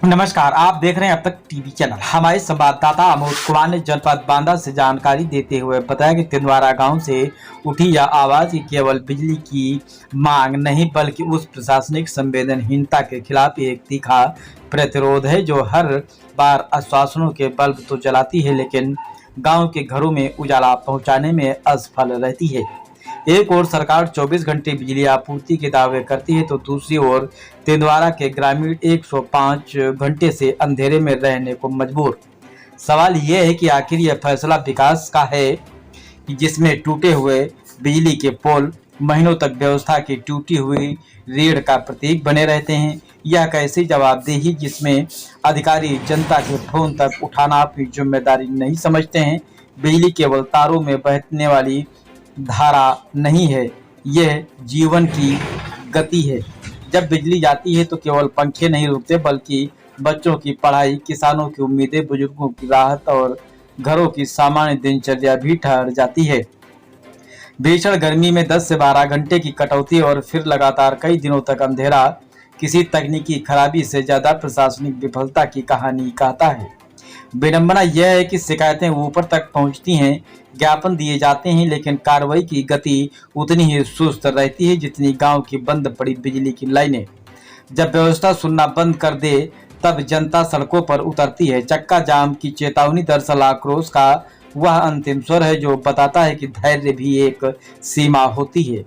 नमस्कार, आप देख रहे हैं अब तक टीवी चैनल। हमारे संवाददाता अमोद कुमार ने जनपद बांदा से जानकारी देते हुए बताया कि तिंदवारा गांव से उठी यह आवाज कि केवल बिजली की मांग नहीं बल्कि उस प्रशासनिक संवेदनहीनता के खिलाफ एक तीखा प्रतिरोध है जो हर बार आश्वासनों के बल्ब तो जलाती है लेकिन गाँव के घरों में उजाला पहुँचाने में असफल रहती है। एक ओर सरकार 24 घंटे बिजली आपूर्ति के दावे करती है तो दूसरी ओर तिंदवारा के ग्रामीण 105 घंटे से अंधेरे में रहने को मजबूर। सवाल यह है कि आखिर यह फैसला विकास का है कि जिसमें टूटे हुए बिजली के पोल महीनों तक व्यवस्था की टूटी हुई रीढ़ का प्रतीक बने रहते हैं, या कैसी जवाबदेही जिसमें अधिकारी जनता के फोन तक उठाना अपनी जिम्मेदारी नहीं समझते हैं। बिजली केवल तारों में बहने वाली धारा नहीं है, यह जीवन की गति है। जब बिजली जाती है तो केवल पंखे नहीं रुकते बल्कि बच्चों की पढ़ाई, किसानों की उम्मीदें, बुजुर्गों की राहत और घरों की सामान्य दिनचर्या भी ठहर जाती है। भीषण गर्मी में 10 से 12 घंटे की कटौती और फिर लगातार कई दिनों तक अंधेरा किसी तकनीकी खराबी से ज्यादा प्रशासनिक विफलता की कहानी कहता है। विडंबना यह है कि शिकायतें ऊपर तक पहुंचती हैं, ज्ञापन दिए जाते हैं लेकिन कार्रवाई की गति उतनी ही सुस्त रहती है जितनी गांव की बंद पड़ी बिजली की लाइनें। जब व्यवस्था सुनना बंद कर दे तब जनता सड़कों पर उतरती है। चक्का जाम की चेतावनी दरअसल आक्रोश का वह अंतिम स्वर है जो बताता है कि धैर्य भी एक सीमा होती है।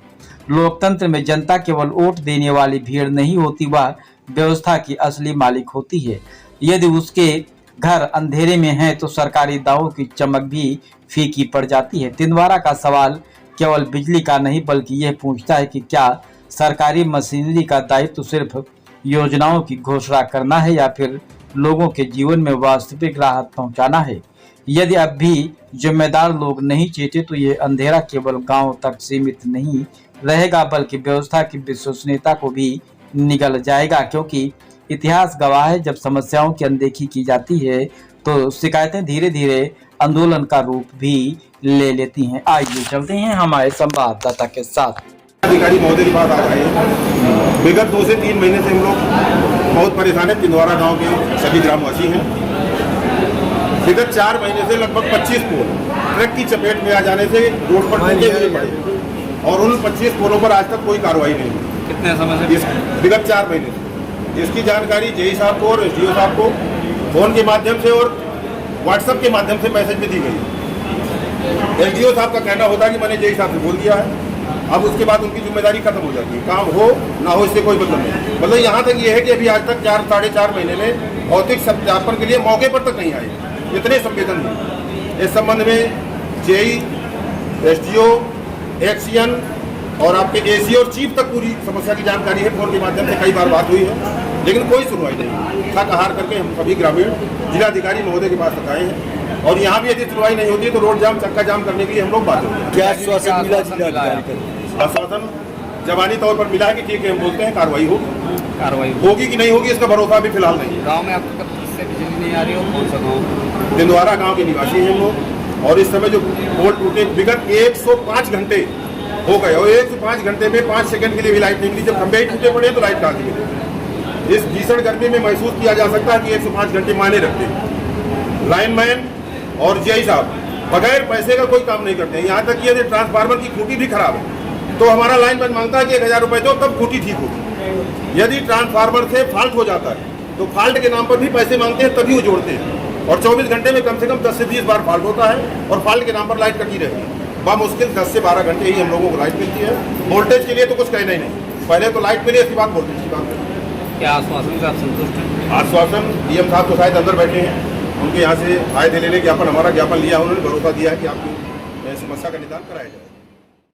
लोकतंत्र में जनता केवल वोट देने वाली भीड़ नहीं होती, वह व्यवस्था की असली मालिक होती है। यदि उसके घर अंधेरे में है तो सरकारी दावों की चमक भी फीकी पड़ जाती है। तिंदवारा का सवाल केवल बिजली का नहीं बल्कि यह पूछता है कि क्या सरकारी मशीनरी का दायित्व सिर्फ योजनाओं की घोषणा करना है या फिर लोगों के जीवन में वास्तविक राहत पहुंचाना है। यदि अब भी जिम्मेदार लोग नहीं चेते तो यह अंधेरा केवल गांव तक सीमित नहीं रहेगा बल्कि व्यवस्था की विश्वसनीयता को भी निगल जाएगा, क्योंकि इतिहास गवाह है जब समस्याओं की अनदेखी की जाती है तो शिकायतें धीरे धीरे आंदोलन का रूप भी ले लेती हैं। आइए चलते हैं हमारे संवाददाता के साथ। अधिकारी महोदय की बात आ रही है। विगत 2 से 3 महीने से हम लोग बहुत परेशान है। तिंदवारा गांव के सभी ग्रामवासी हैं। विगत 4 महीने से लगभग 25 पोल ट्रक की चपेट में आ जाने से रोड पर टूटे हुए पड़े और उन 25 पोलों पर आज तक कोई कार्रवाई नहीं हुई। कितने समय से? विगत 4 महीने से। इसकी जानकारी जेई साहब को और एसडीओ साहब को फोन के माध्यम से और व्हाट्सएप के माध्यम से मैसेज में दी गई। एसडीओ साहब का कहना होता है कि मैंने जेई साहब से बोल दिया है, अब उसके बाद उनकी जिम्मेदारी खत्म हो जाती है। काम हो ना हो इससे कोई मतलब नहीं। मतलब यहाँ तक ये है कि अभी आज तक 4-4.5 महीने में भौतिक सत्यापन के लिए मौके पर तक नहीं आए। इतने संवेदन नहीं। इस संबंध में जेई, एसडीओ, एक्सीएन और आपके एसी और चीफ तक पूरी समस्या की जानकारी है। फोन के माध्यम से कई बार बात हुई है लेकिन कोई सुनवाई नहीं। थक हार करके हम सभी ग्रामीण जिलाधिकारी महोदय के पास तक आए हैं और यहाँ भी यदि सुनवाई नहीं होती तो रोड जाम, चक्का जाम करने के लिए हम लोग बात होते हैं। क्या आश्वासन मिला? आश्वासन जवानी तौर पर मिला है कि ठीक है, हम बोलते हैं कार्रवाई होगी कि नहीं होगी इसका भरोसा भी फिलहाल नहीं है। गाँव में आपको कब से बिजली नहीं आ रही हो? कौन सा गाँव? तिंदवारा गाँव के निवासी हैं हम लोग और इस समय जो पोल टूटे विगत 105 घंटे हो गए और 105 घंटे में 5 सेकंड के लिए भी लाइट नहीं मिली। जब खंभे ही टूटे पड़े तो लाइट कहाँ से मिलेगी? इस भीषण गर्मी में महसूस किया जा सकता है कि 105 घंटे मायने रखते हैं। लाइनमैन और जेई साहब बगैर पैसे का कोई काम नहीं करते हैं। यहाँ तक कि यदि ट्रांसफार्मर की खूंटी भी खराब है तो हमारा लाइनमैन मांगता है कि 1000 रुपये दो तब खूंटी ठीक होगी। यदि ट्रांसफार्मर से फॉल्ट हो जाता है तो फॉल्ट के नाम पर भी पैसे मांगते हैं, तभी वो जोड़ते हैं। और 24 घंटे में कम से कम 10 से 20 बार फॉल्ट होता है और फॉल्ट के नाम पर लाइट कटी रहती है। मुश्किल 10 से 12 घंटे ही हम लोगों को लाइट मिलती है। वोल्टेज के लिए तो कुछ कहना ही नहीं। पहले तो लाइट मिले, इसके बाद वोल्टेज की बात करें। क्या आश्वासन से आप संतुष्ट हैं? आश्वासन डीएम साहब तो शायद अंदर बैठे हैं, उनके यहाँ से आए थे लेने ज्ञापन, हमारा ज्ञापन लिया, उन्होंने भरोसा दिया है कि आपकी समस्या का निदान कराया जाए।